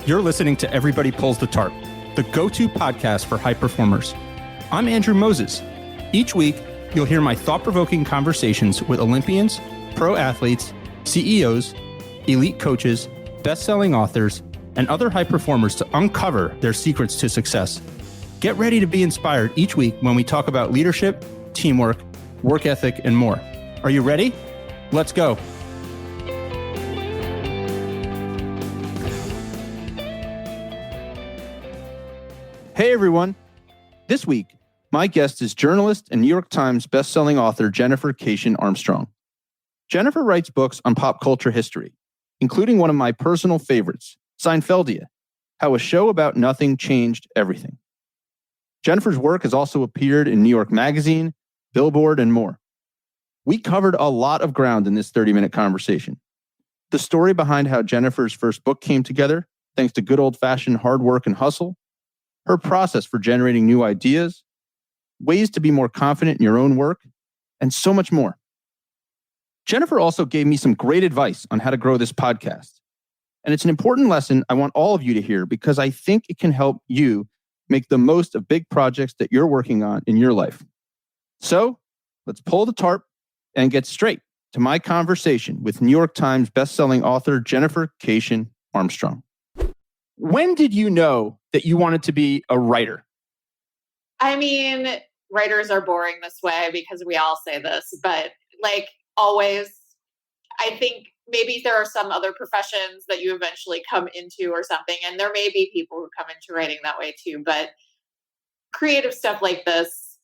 You're listening to Everybody Pulls the Tarp, the go-to podcast for high performers. I'm Andrew Moses. Each week, you'll hear my thought-provoking conversations with Olympians, pro athletes, CEOs, elite coaches, best-selling authors, and other high performers to uncover their secrets to success. Get ready to be inspired each week when we talk about leadership, teamwork, work ethic, and more. Are you ready? Let's go. Hey, everyone. This week, my guest is journalist and New York Times bestselling author Jennifer Keishin Armstrong. Jennifer writes books on pop culture history, including one of my personal favorites, Seinfeldia, How a Show About Nothing Changed Everything. Jennifer's work has also appeared in New York Magazine, Billboard, and more. We covered a lot of ground in this 30-minute conversation. The story behind how Jennifer's first book came together, thanks to good old-fashioned hard work and hustle, her process for generating new ideas, ways to be more confident in your own work, and so much more. Jennifer also gave me some great advice on how to grow this podcast. And it's an important lesson I want all of you to hear because I think it can help you make the most of big projects that you're working on in your life. So let's pull the tarp and get straight to my conversation with New York Times bestselling author Jennifer Keishin Armstrong. When did you know that you wanted to be a writer? I mean, writers are boring this way because we all say this, but like always, I think maybe there are some other professions that you eventually come into or something, and there may be people who come into writing that way too, but creative stuff like this,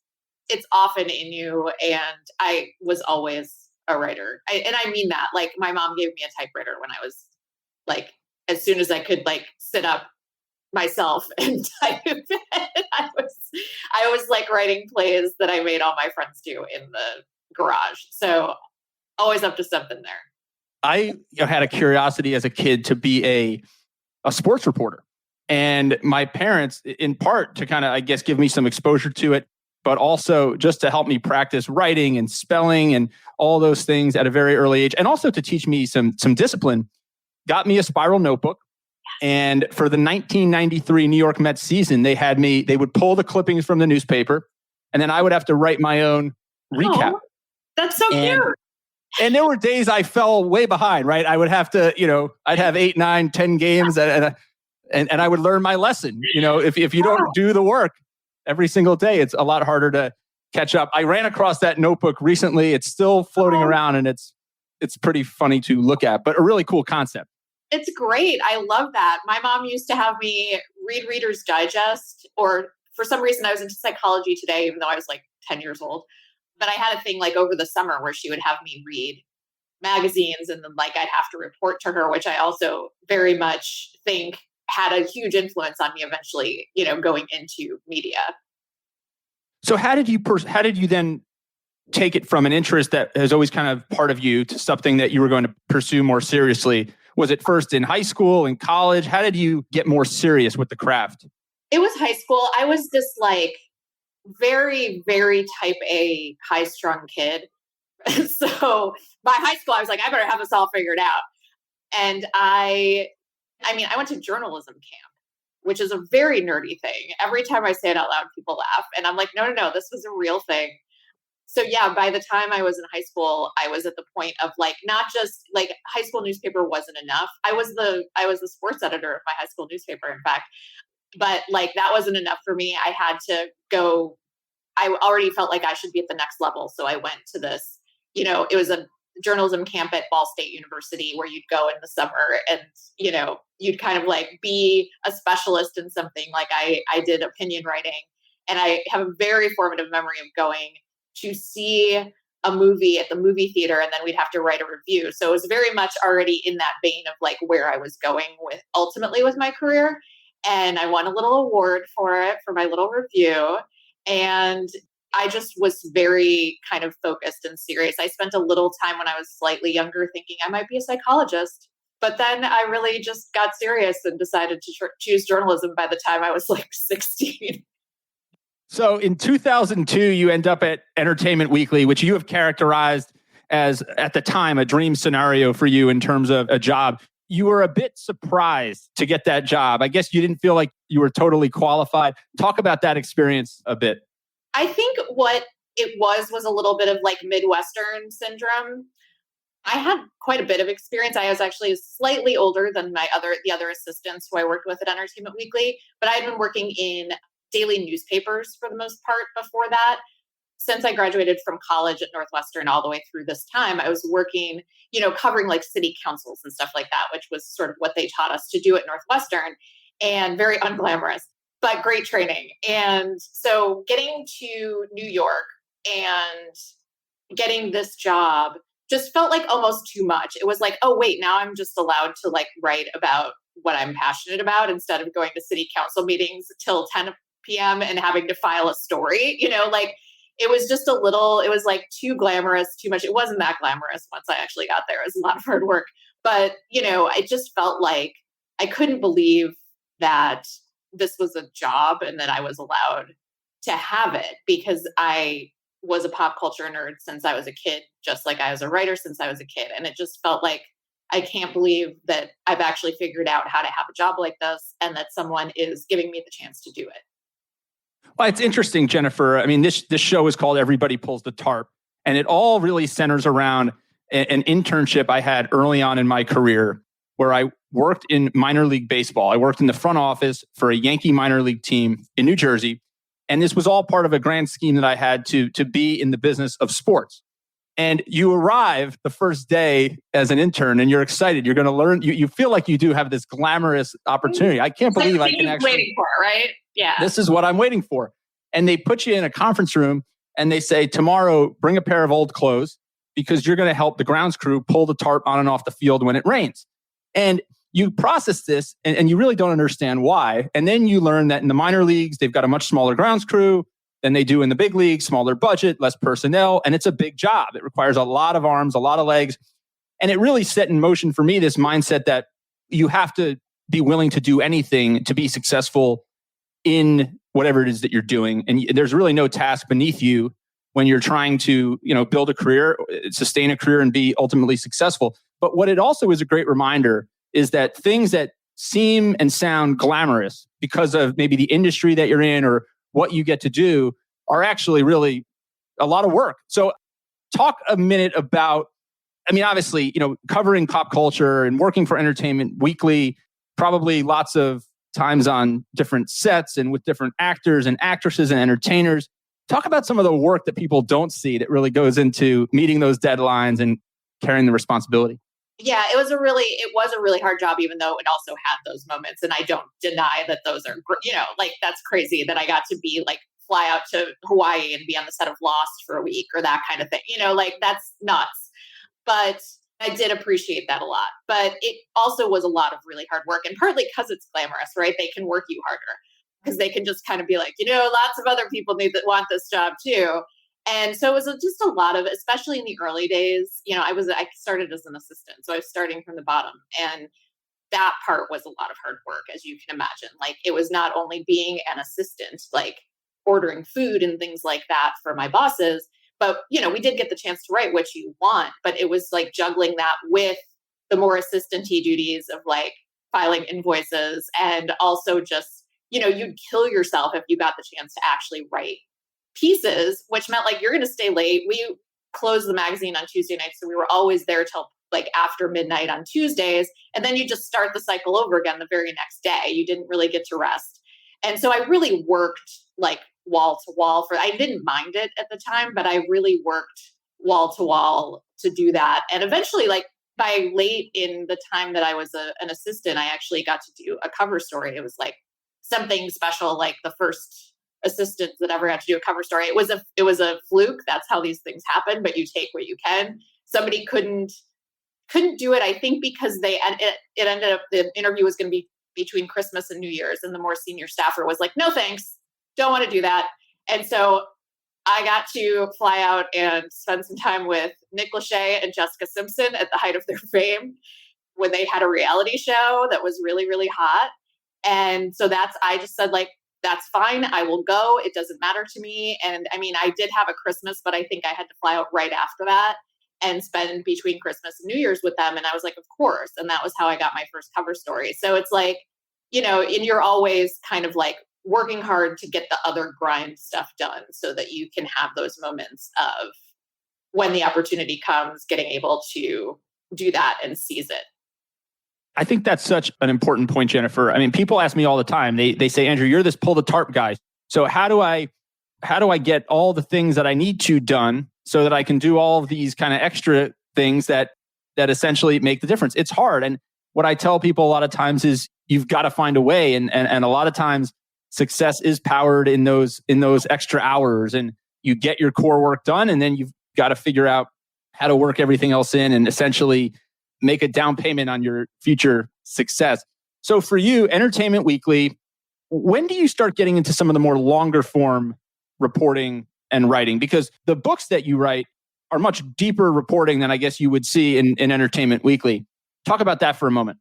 it's often in you, and I was always a writer. And I mean that, like my mom gave me a typewriter when I was like, as soon as I could like sit up myself and type it. I was like writing plays that I made all my friends do in the garage. So always up to something there. I had a curiosity as a kid to be a sports reporter. And my parents, in part to kind of, I guess, give me some exposure to it, but also just to help me practice writing and spelling and all those things at a very early age. And also to teach me some discipline, got me a spiral notebook. And for the 1993 New York Mets season, they would pull the clippings from the newspaper, and then I would have to write my own recap. Oh, that's so cute. And there were days I fell way behind, right? I would have to, I'd have 8, 9, 10 games and I would learn my lesson. If you don't do the work every single day, it's a lot harder to catch up. I ran across that notebook recently. It's still floating around and it's pretty funny to look at, but a really cool concept. It's great. I love that. My mom used to have me read Reader's Digest, or for some reason I was into psychology today, even though I was like 10 years old. But I had a thing like over the summer where she would have me read magazines, and then like I'd have to report to her, which I also very much think had a huge influence on me eventually, going into media. So how did you then take it from an interest that is always kind of part of you to something that you were going to pursue more seriously? Was it first in high school, in college? How did you get more serious with the craft? It was high school. I was this like very, very type A, high-strung kid. So by high school, I was like, I better have this all figured out. And I went to journalism camp, which is a very nerdy thing. Every time I say it out loud, people laugh. And I'm like, no, this was a real thing. So yeah, by the time I was in high school, I was at the point of like, not just like high school newspaper wasn't enough. I was the sports editor of my high school newspaper, in fact, but like that wasn't enough for me. I had to go, I already felt like I should be at the next level. So I went to this, it was a journalism camp at Ball State University where you'd go in the summer and, you'd kind of like be a specialist in something. Like I did opinion writing, and I have a very formative memory of going to see a movie at the movie theater, and then we'd have to write a review. So it was very much already in that vein of like where I was going ultimately with my career. And I won a little award for it for my little review. And I just was very kind of focused and serious. I spent a little time when I was slightly younger thinking I might be a psychologist. But then I really just got serious and decided to choose journalism by the time I was like 16. So in 2002, you end up at Entertainment Weekly, which you have characterized as, at the time, a dream scenario for you in terms of a job. you were a bit surprised to get that job. I guess you didn't feel like you were totally qualified. Talk about that experience a bit. I think what it was a little bit of like Midwestern syndrome. I had quite a bit of experience. I was actually slightly older than the other assistants who I worked with at Entertainment Weekly, but I had been working in daily newspapers for the most part before that. Since I graduated from college at Northwestern all the way through this time, I was working, covering like city councils and stuff like that, which was sort of what they taught us to do at Northwestern, and very unglamorous, but great training. And so getting to New York and getting this job just felt like almost too much. It was like, oh, wait, now I'm just allowed to like write about what I'm passionate about instead of going to city council meetings till 10 p.m. and having to file a story, like it was just it was like too glamorous, too much. It wasn't that glamorous once I actually got there. It was a lot of hard work. But, I just felt like I couldn't believe that this was a job and that I was allowed to have it because I was a pop culture nerd since I was a kid, just like I was a writer since I was a kid. And it just felt like, I can't believe that I've actually figured out how to have a job like this and that someone is giving me the chance to do it. Well, it's interesting, Jennifer. I mean, this show is called Everybody Pulls the Tarp, and it all really centers around an internship I had early on in my career where I worked in minor league baseball. I worked in the front office for a Yankee minor league team in New Jersey. And this was all part of a grand scheme that I had to be in the business of sports. And you arrive the first day as an intern and you're excited. You're going to learn. You feel like you do have this glamorous opportunity. I can't believe I can actually. Waiting for, right? Yeah. This is what I'm waiting for. And they put you in a conference room and they say, tomorrow, bring a pair of old clothes because you're going to help the grounds crew pull the tarp on and off the field when it rains. And you process this and you really don't understand why. And then you learn that in the minor leagues, they've got a much smaller grounds crew than they do in the big leagues, smaller budget, less personnel. And it's a big job. It requires a lot of arms, a lot of legs. And it really set in motion for me this mindset that you have to be willing to do anything to be successful in whatever it is that you're doing. And there's really no task beneath you when you're trying to, build a career, sustain a career and be ultimately successful. But what it also is a great reminder is that things that seem and sound glamorous because of maybe the industry that you're in or what you get to do are actually really a lot of work. So talk a minute about, obviously, covering pop culture and working for Entertainment Weekly, probably lots of times on different sets and with different actors and actresses and entertainers. Talk about some of the work that people don't see that really goes into meeting those deadlines and carrying the responsibility. Yeah, it was a really hard job, even though it also had those moments. And I don't deny that those are, that's crazy that I got to be like fly out to Hawaii and be on the set of Lost for a week or that kind of thing. That's nuts. But I did appreciate that a lot. But it also was a lot of really hard work, and partly because it's glamorous, right? They can work you harder because they can just kind of be like, lots of other people want this job too. And so it was just a lot of, especially in the early days, I started as an assistant. So I was starting from the bottom. And that part was a lot of hard work, as you can imagine. Like, it was not only being an assistant, like ordering food and things like that for my bosses, but, we did get the chance to write what you want. But it was like juggling that with the more assistant-y duties of like filing invoices, and also just, you'd kill yourself if you got the chance to actually write pieces, which meant like you're going to stay late. We closed the magazine on Tuesday nights, so we were always there till like after midnight on Tuesdays, and then you just start the cycle over again the very next day. You didn't really get to rest. And so I really worked like wall to wall I didn't mind it at the time, but I really worked wall to wall to do that. And eventually, like by late in the time that I was an assistant, I actually got to do a cover story. It was like something special, like the first assistant that ever had to do a cover story. It was a fluke. That's how these things happen, but you take what you can. Somebody couldn't do it, I think, because it ended up, the interview was going to be between Christmas and New Year's, and the more senior staffer was like, no thanks, don't want to do that. And so I got to fly out and spend some time with Nick Lachey and Jessica Simpson at the height of their fame when they had a reality show that was really, really hot. And so I just said, like, that's fine. I will go. It doesn't matter to me. And I did have a Christmas, but I think I had to fly out right after that. and spend between Christmas and New Year's with them. And I was like, of course. And that was how I got my first cover story. So it's like, and you're always kind of like working hard to get the other grind stuff done so that you can have those moments of when the opportunity comes, getting able to do that and seize it. I think that's such an important point, Jennifer. I mean, people ask me all the time. They say, Andrew, you're this pull the tarp guy. So how do I get all the things that I need to done so that I can do all of these kind of extra things that essentially make the difference? It's hard. And what I tell people a lot of times is you've got to find a way. And a lot of times success is powered in those extra hours, and you get your core work done. And then you've got to figure out how to work everything else in and essentially make a down payment on your future success. So for you, Entertainment Weekly, when do you start getting into some of the more longer form reporting and writing? Because the books that you write are much deeper reporting than I guess you would see in Entertainment Weekly. Talk about that for a moment.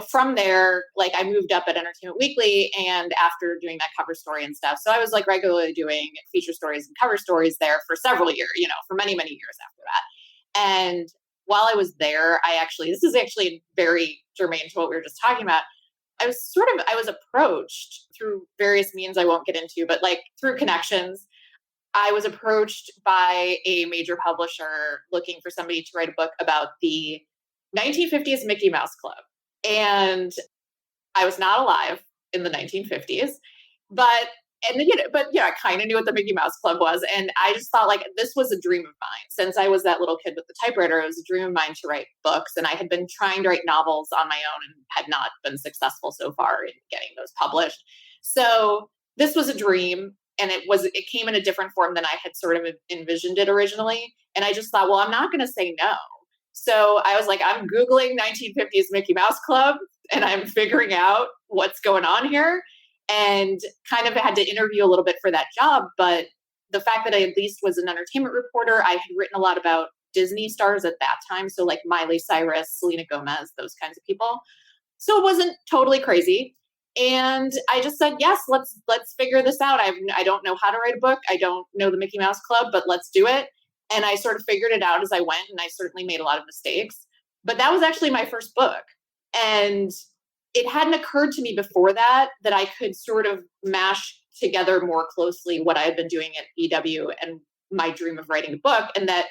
From there, like I moved up at Entertainment Weekly, and after doing that cover story and stuff, so I was like regularly doing feature stories and cover stories there for several years, for many, many years after that. And while I was there, this is actually very germane to what we were just talking about. I was approached through various means I won't get into, but like through connections, I was approached by a major publisher looking for somebody to write a book about the 1950s Mickey Mouse Club. And I was not alive in the 1950s, but I kind of knew what the Mickey Mouse Club was. And I just thought like this was a dream of mine. Since I was that little kid with the typewriter, it was a dream of mine to write books. And I had been trying to write novels on my own and had not been successful so far in getting those published. So this was a dream, and it came in a different form than I had sort of envisioned it originally. And I just thought, well, I'm not going to say no. So I was like, I'm Googling 1950s Mickey Mouse Club, and I'm figuring out what's going on here, and kind of had to interview a little bit for that job. But the fact that I at least was an entertainment reporter, I had written a lot about Disney stars at that time. So like Miley Cyrus, Selena Gomez, those kinds of people. So it wasn't totally crazy. And I just said, yes, let's figure this out. I don't know how to write a book. I don't know the Mickey Mouse Club, but let's do it. And I sort of figured it out as I went, and I certainly made a lot of mistakes. But that was actually my first book. And it hadn't occurred to me before that I could sort of mash together more closely what I had been doing at EW and my dream of writing a book. And that,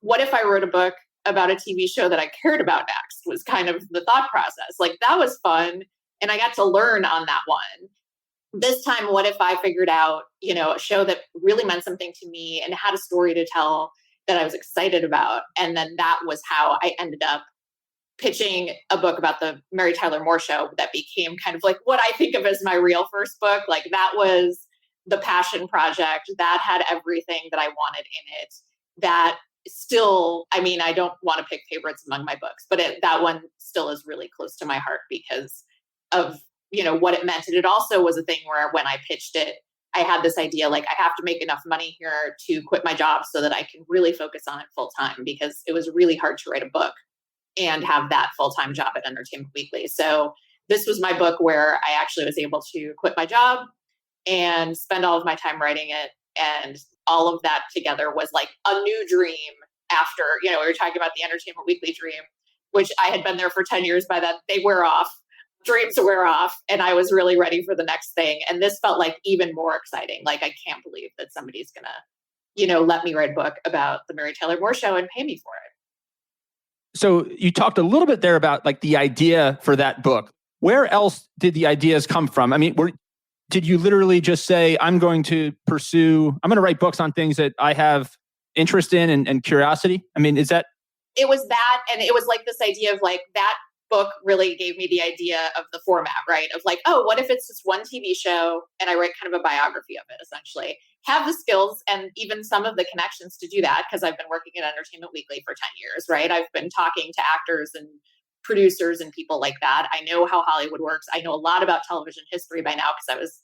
what if I wrote a book about a TV show that I cared about next, was kind of the thought process. Like that was fun. And I got to learn on that one. This time, what if I figured out, a show that really meant something to me and had a story to tell that I was excited about? And then that was how I ended up pitching a book about the Mary Tyler Moore Show that became kind of like what I think of as my real first book. Like that was the passion project that had everything that I wanted in it. That still, I don't want to pick favorites among my books, but that one still is really close to my heart because of what it meant. And it also was a thing where when I pitched it, I had this idea, like I have to make enough money here to quit my job so that I can really focus on it full time, because it was really hard to write a book and have that full-time job at Entertainment Weekly. So this was my book where I actually was able to quit my job and spend all of my time writing it. And all of that together was like a new dream after, we were talking about the Entertainment Weekly dream, which I had been there for 10 years by then. They wear off. Dreams wear off, and I was really ready for the next thing. And this felt like even more exciting. Like I can't believe that somebody's gonna, let me write a book about the Mary Tyler Moore Show and pay me for it. So you talked a little bit there about like the idea for that book. Where else did the ideas come from? Did you literally just say, I'm going to write books on things that I have interest in and curiosity? Is that? It was that, and it was like this idea of like that book really gave me the idea of the format, right? Of like, oh, what if it's just one TV show and I write kind of a biography of it, essentially. Have the skills and even some of the connections to do that, because I've been working at Entertainment Weekly for 10 years, right? I've been talking to actors and producers and people like that. I know how Hollywood works. I know a lot about television history by now because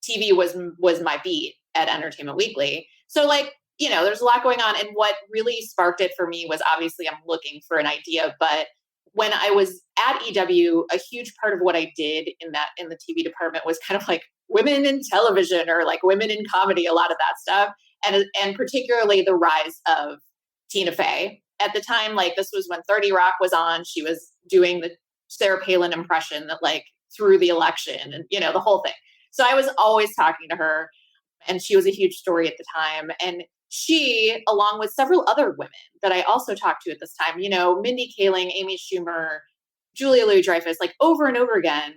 TV was my beat at Entertainment Weekly. So like, there's a lot going on. And what really sparked it for me was obviously I'm looking for an idea, but when I was at EW, a huge part of what I did in the TV department was kind of like women in television or like women in comedy, a lot of that stuff. And particularly the rise of Tina Fey at the time. Like this was when 30 Rock was on. She was doing the Sarah Palin impression that like through the election and, the whole thing. So I was always talking to her, and she was a huge story at the time. And she, along with several other women that I also talked to at this time, Mindy Kaling, Amy Schumer, Julia Louis-Dreyfus, like over and over again,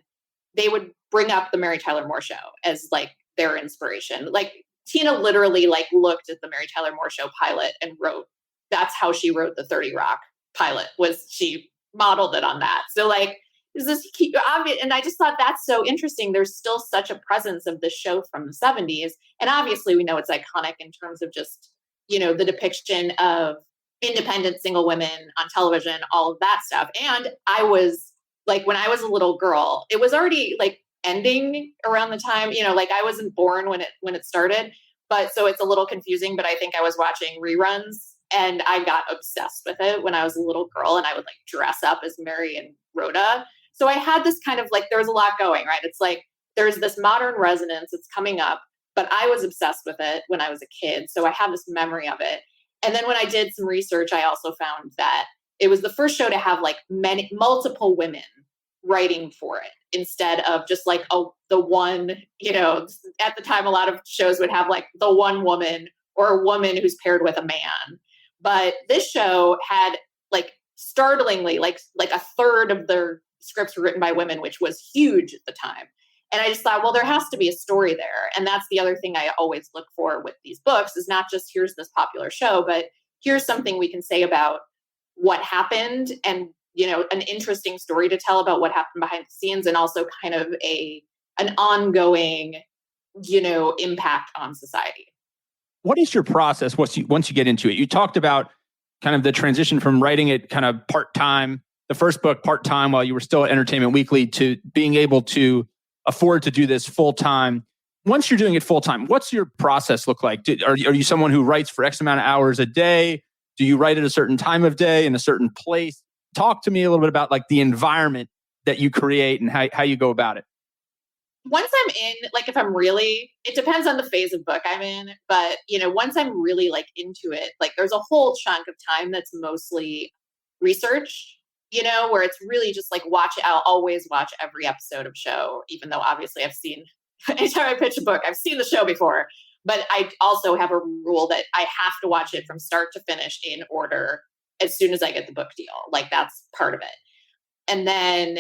they would bring up the Mary Tyler Moore Show as like their inspiration. Like Tina literally like looked at the Mary Tyler Moore Show pilot and wrote, that's how she wrote the 30 Rock pilot, was she modeled it on that. So like, is this obvious? And I just thought that's so interesting. There's still such a presence of this show from the 70s. And obviously we know it's iconic in terms of just, the depiction of independent single women on television, all of that stuff. And I was like, when I was a little girl, it was already like ending around the time, like I wasn't born when it started, but so it's a little confusing, but I think I was watching reruns and I got obsessed with it when I was a little girl, and I would like dress up as Mary and Rhoda. So I had this kind of like, there was a lot going, right? It's like, there's this modern resonance that's coming up, but I was obsessed with it when I was a kid. So I have this memory of it. And then when I did some research, I also found that it was the first show to have like multiple women writing for it instead of just like, the one, at the time, a lot of shows would have like the one woman or a woman who's paired with a man. But this show had like startlingly, like a third of their scripts were written by women, which was huge at the time. And I just thought, well, there has to be a story there. And that's the other thing I always look for with these books, is not just here's this popular show, but here's something we can say about what happened, and, an interesting story to tell about what happened behind the scenes, and also kind of an ongoing, impact on society. What is your process once you get into it? You talked about kind of the transition from writing it kind of part-time, the first book part-time while you were still at Entertainment Weekly, to being able to afford to do this full-time. Once you're doing it full-time, what's your process look like? Are you someone who writes for X amount of hours a day? Do you write at a certain time of day in a certain place? Talk to me a little bit about like the environment that you create and how you go about it. Once I'm in, like if I'm really, it depends on the phase of book I'm in, but once I'm really like into it, like there's a whole chunk of time that's mostly research, where it's really just like I'll always watch every episode of show, even though obviously anytime I pitch a book, I've seen the show before, but I also have a rule that I have to watch it from start to finish in order as soon as I get the book deal. Like that's part of it. And then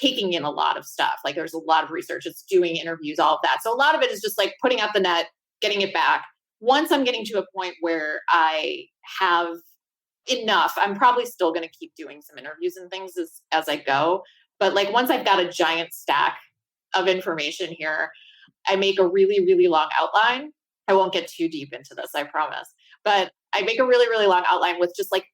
taking in a lot of stuff. Like there's a lot of research. It's doing interviews, all of that. So a lot of it is just like putting out the net, getting it back. Once I'm getting to a point where I have enough, I'm probably still going to keep doing some interviews and things as I go. But like once I've got a giant stack of information here, I make a really, really long outline. I won't get too deep into this, I promise. But I make a really, really long outline with just like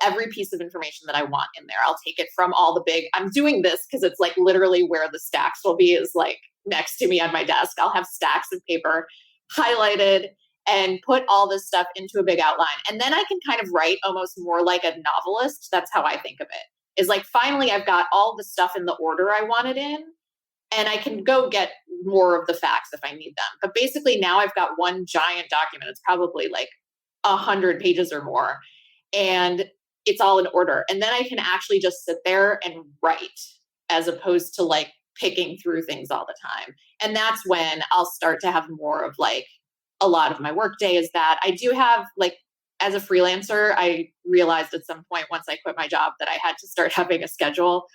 every piece of information that I want in there. I'll take it from I'm doing this because it's like literally where the stacks will be, is like next to me on my desk. I'll have stacks of paper highlighted and put all this stuff into a big outline. And then I can kind of write almost more like a novelist. That's how I think of it, is like, finally, I've got all the stuff in the order I want it in, and I can go get more of the facts if I need them. But basically now I've got one giant document. It's probably like 100 pages or more, and it's all in order. And then I can actually just sit there and write, as opposed to like picking through things all the time. And that's when I'll start to have more of like a lot of my workday is that I do have, like, as a freelancer, I realized at some point once I quit my job that I had to start having a schedule.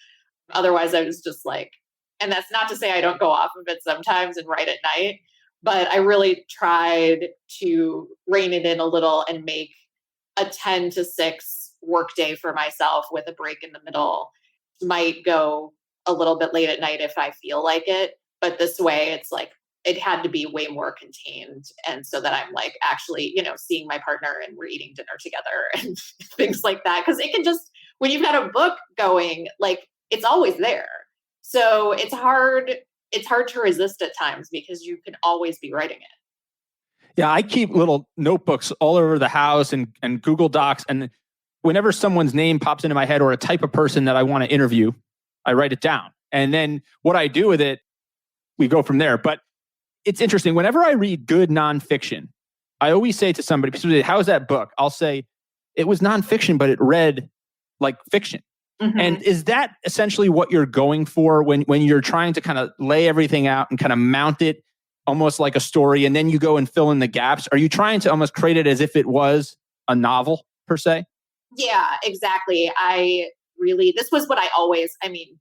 Otherwise I was just like, and that's not to say I don't go off of it sometimes and write at night, but I really tried to rein it in a little and make a 10 to 6 work day for myself with a break in the middle. Might go a little bit late at night if I feel like it. But this way, it's like, it had to be way more contained. And so that I'm like actually, seeing my partner and we're eating dinner together and things like that. Because it can just, when you've got a book going, like, it's always there. So it's hard to resist at times because you can always be writing it. Yeah, I keep little notebooks all over the house and Google Docs. And whenever someone's name pops into my head or a type of person that I want to interview, I write it down. And then what I do with it, we go from there. But it's interesting. Whenever I read good nonfiction, I always say to somebody, "How's that book?" I'll say, it was nonfiction, but it read like fiction. Mhm. And is that essentially what you're going for when you're trying to kind of lay everything out and kind of mount it almost like a story, and then you go and fill in the gaps? Are you trying to almost create it as if it was a novel per se? Yeah, exactly. This was what I mean,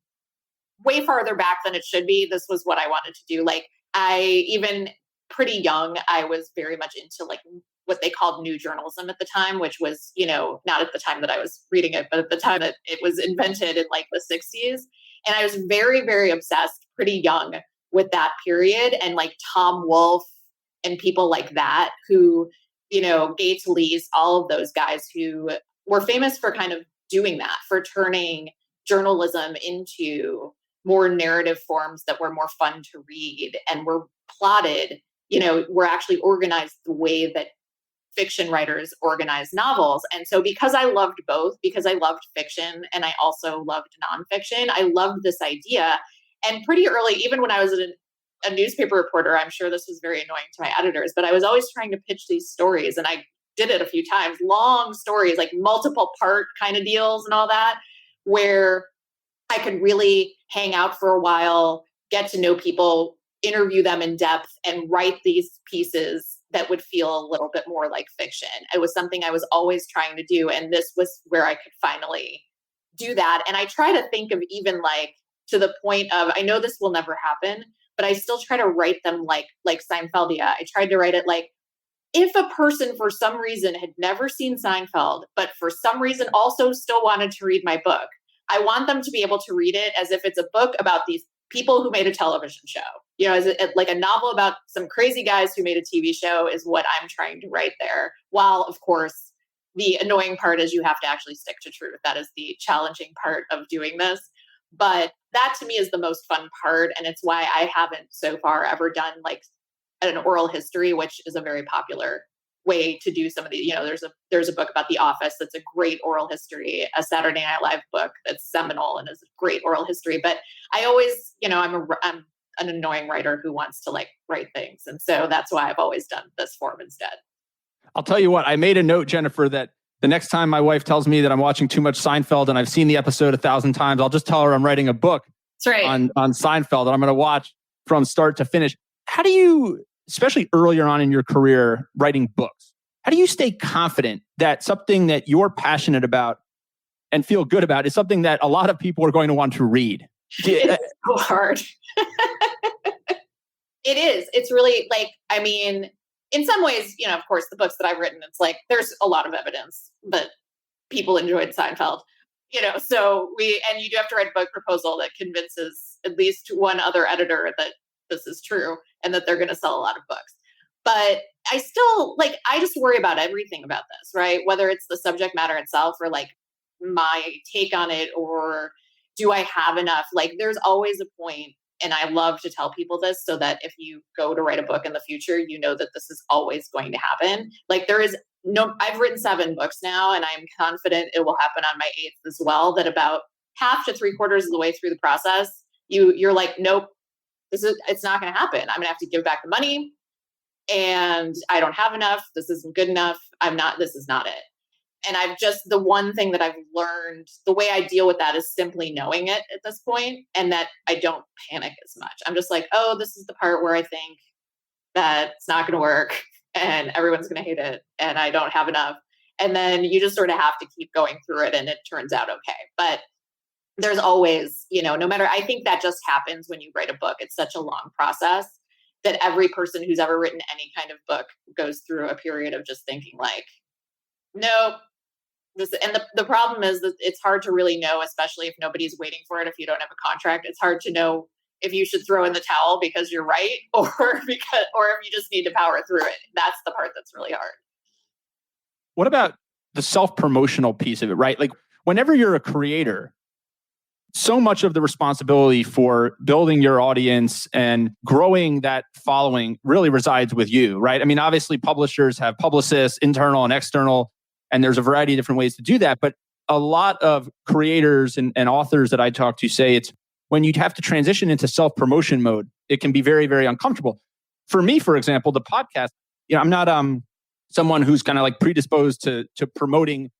way farther back than it should be. This was what I wanted to do. Like, even pretty young, I was very much into like what they called new journalism at the time, which was, not at the time that I was reading it, but at the time that it was invented in like the 60s. And I was very, very obsessed pretty young with that period, and like Tom Wolfe and people like that who, Gates Lees, all of those guys who were famous for kind of doing that, for turning journalism into more narrative forms that were more fun to read and were plotted, were actually organized the way that fiction writers organize novels. And so because I loved both, because I loved fiction and I also loved nonfiction, I loved this idea. And pretty early, even when I was a newspaper reporter, I'm sure this was very annoying to my editors, but I was always trying to pitch these stories, and I did it a few times, long stories, like multiple part kind of deals and all that, where I could really hang out for a while, get to know people, interview them in depth, and write these pieces that would feel a little bit more like fiction. It was something I was always trying to do. And this was where I could finally do that. And I try to think of even like to the point of, I know this will never happen, but I still try to write them like Seinfeldia. I tried to write it like, if a person for some reason had never seen Seinfeld, but for some reason also still wanted to read my book, I want them to be able to read it as if it's a book about these people who made a television show. As like a novel about some crazy guys who made a TV show is what I'm trying to write there. While, of course, the annoying part is you have to actually stick to truth. That is the challenging part of doing this. But that to me is the most fun part. And it's why I haven't so far ever done like an oral history, which is a very popular way to do some of the, there's a book about The Office that's a great oral history, a Saturday Night Live book that's seminal and is a great oral history. But I always, I'm an annoying writer who wants to like write things. And so that's why I've always done this form instead. I'll tell you what, I made a note, Jennifer, that the next time my wife tells me that I'm watching too much Seinfeld and I've seen the episode 1,000 times, I'll just tell her I'm writing a book on Seinfeld and I'm going to watch from start to finish. How do you, especially earlier on in your career, writing books, how do you stay confident that something that you're passionate about and feel good about is something that a lot of people are going to want to read? It's so hard. It is. It's really like, I mean, in some ways, of course, the books that I've written, it's like, there's a lot of evidence that people enjoyed Seinfeld, so and you do have to write a book proposal that convinces at least one other editor that this is true and that they're going to sell a lot of books. But I still I just worry about everything about this, right? Whether it's the subject matter itself or like my take on it, or do I have enough? Like there's always a point, and I love to tell people this so that if you go to write a book in the future, you know that this is always going to happen. Like I've written 7 books now, and I'm confident it will happen on my 8th as well, that about half to 3/4 of the way through the process, you're like, nope, it's not going to happen. I'm going to have to give back the money, and I don't have enough. This isn't good enough. This is not it. And the one thing that I've learned, the way I deal with that is simply knowing it at this point, and that I don't panic as much. I'm just like, oh, this is the part where I think that it's not going to work and everyone's going to hate it and I don't have enough. And then you just sort of have to keep going through it and it turns out okay. But there's always, no matter, I think that just happens when you write a book. It's such a long process that every person who's ever written any kind of book goes through a period of just thinking like, nope. The problem is that it's hard to really know, especially if nobody's waiting for it. If you don't have a contract, it's hard to know if you should throw in the towel because you're right, or if you just need to power through it. That's the part that's really hard. What about the self-promotional piece of it, right? Like whenever you're a creator, so much of the responsibility for building your audience and growing that following really resides with you, right? I mean, obviously publishers have publicists, internal and external, and there's a variety of different ways to do that. But a lot of creators and authors that I talk to say it's when you have to transition into self-promotion mode, it can be very, very uncomfortable. For me, for example, the podcast, I'm not someone who's kind of like predisposed to promoting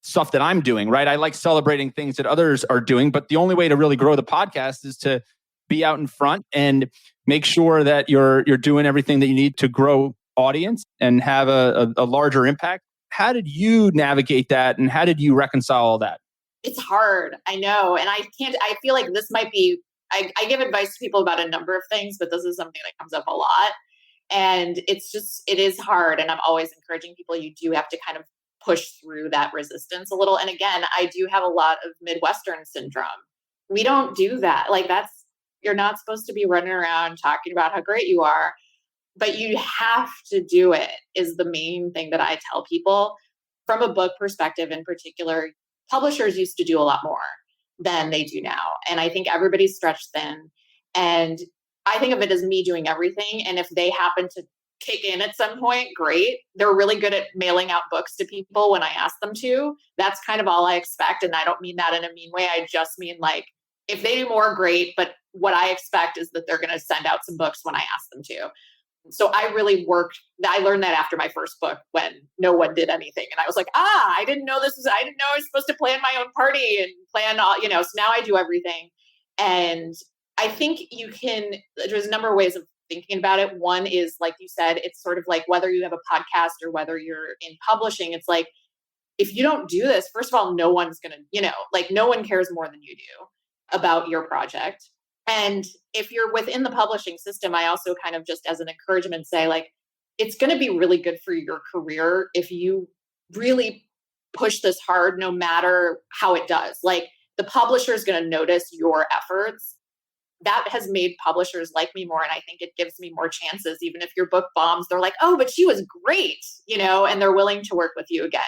stuff that I'm doing, right? I like celebrating things that others are doing, but the only way to really grow the podcast is to be out in front and make sure that you're doing everything that you need to grow audience and have a larger impact. How did you navigate that, and how did you reconcile all that? It's hard. I know. And I feel like this might be, I give advice to people about a number of things, but this is something that comes up a lot. And it is hard. And I'm always encouraging people, you do have to kind of push through that resistance a little. And again, I do have a lot of Midwestern syndrome. We don't do that. Like you're not supposed to be running around talking about how great you are, but you have to do it is the main thing that I tell people. From a book perspective in particular, publishers used to do a lot more than they do now. And I think everybody's stretched thin. And I think of it as me doing everything. And if they happen to kick in at some point, great. They're really good at mailing out books to people when I ask them to. That's kind of all I expect. And I don't mean that in a mean way. I just mean like, if they do more, great. But what I expect is that they're going to send out some books when I ask them to. So I really I learned that after my first book when no one did anything. And I was like, I didn't know I was supposed to plan my own party and plan all, so now I do everything. And I think there's a number of ways of thinking about it. One is, like you said, it's sort of like whether you have a podcast or whether you're in publishing, it's like, if you don't do this, first of all, no one's going to, no one cares more than you do about your project. And if you're within the publishing system, I also kind of just as an encouragement say, like, it's going to be really good for your career if you really push this hard, no matter how it does. Like, the publisher is going to notice your efforts. That has made publishers like me more. And I think it gives me more chances. Even if your book bombs, they're like, oh, but she was great, and they're willing to work with you again.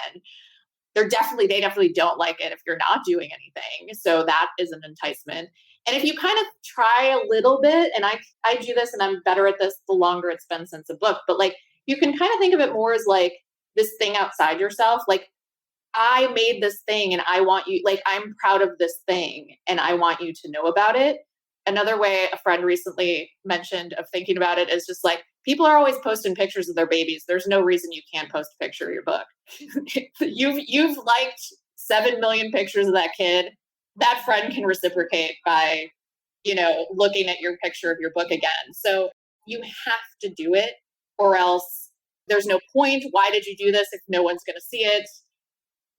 They definitely don't like it if you're not doing anything. So that is an enticement. And if you kind of try a little bit, and I do this and I'm better at this the longer it's been since a book, but like, you can kind of think of it more as like this thing outside yourself. Like, I made this thing and I want you, like, I'm proud of this thing and I want you to know about it. Another way a friend recently mentioned of thinking about it is just like, people are always posting pictures of their babies. There's no reason you can't post a picture of your book. You've liked 7 million pictures of that kid. That friend can reciprocate by, looking at your picture of your book again. So you have to do it, or else there's no point. Why did you do this if no one's going to see it?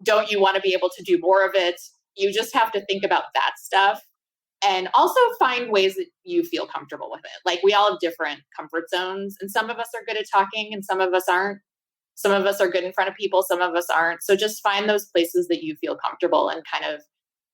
Don't you want to be able to do more of it? You just have to think about that stuff. And also find ways that you feel comfortable with it. Like, we all have different comfort zones, and some of us are good at talking and some of us aren't. Some of us are good in front of people, some of us aren't. So just find those places that you feel comfortable and kind of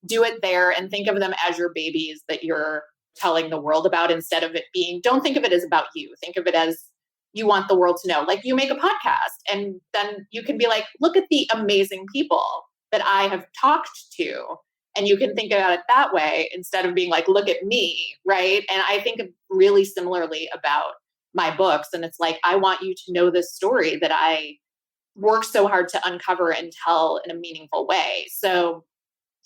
do it there, and think of them as your babies that you're telling the world about, instead of it being, don't think of it as about you. Think of it as you want the world to know. Like, you make a podcast and then you can be like, look at the amazing people that I have talked to. And you can think about it that way instead of being like, look at me, right? And I think really similarly about my books. And it's like, I want you to know this story that I worked so hard to uncover and tell in a meaningful way. So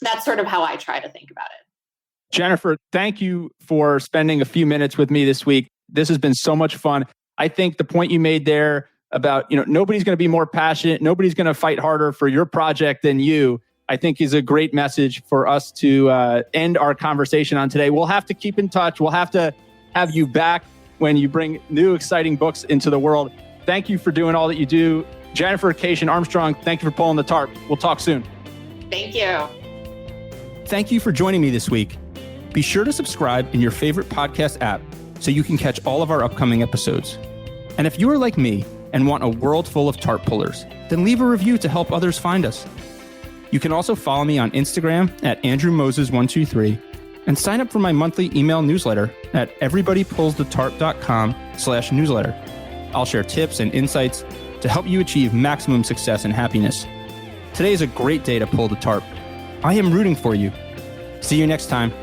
that's sort of how I try to think about it. Jennifer, thank you for spending a few minutes with me this week. This has been so much fun. I think the point you made there about, nobody's going to be more passionate, nobody's going to fight harder for your project than you, I think is a great message for us to end our conversation on today. We'll have to keep in touch. We'll have to have you back when you bring new, exciting books into the world. Thank you for doing all that you do. Jennifer Keishin Armstrong, thank you for pulling the tarp. We'll talk soon. Thank you. Thank you for joining me this week. Be sure to subscribe in your favorite podcast app so you can catch all of our upcoming episodes. And if you are like me and want a world full of tarp pullers, then leave a review to help others find us. You can also follow me on Instagram at AndrewMoses123 and sign up for my monthly email newsletter at everybodypullsthetarp.com/newsletter. I'll share tips and insights to help you achieve maximum success and happiness. Today is a great day to pull the tarp. I am rooting for you. See you next time.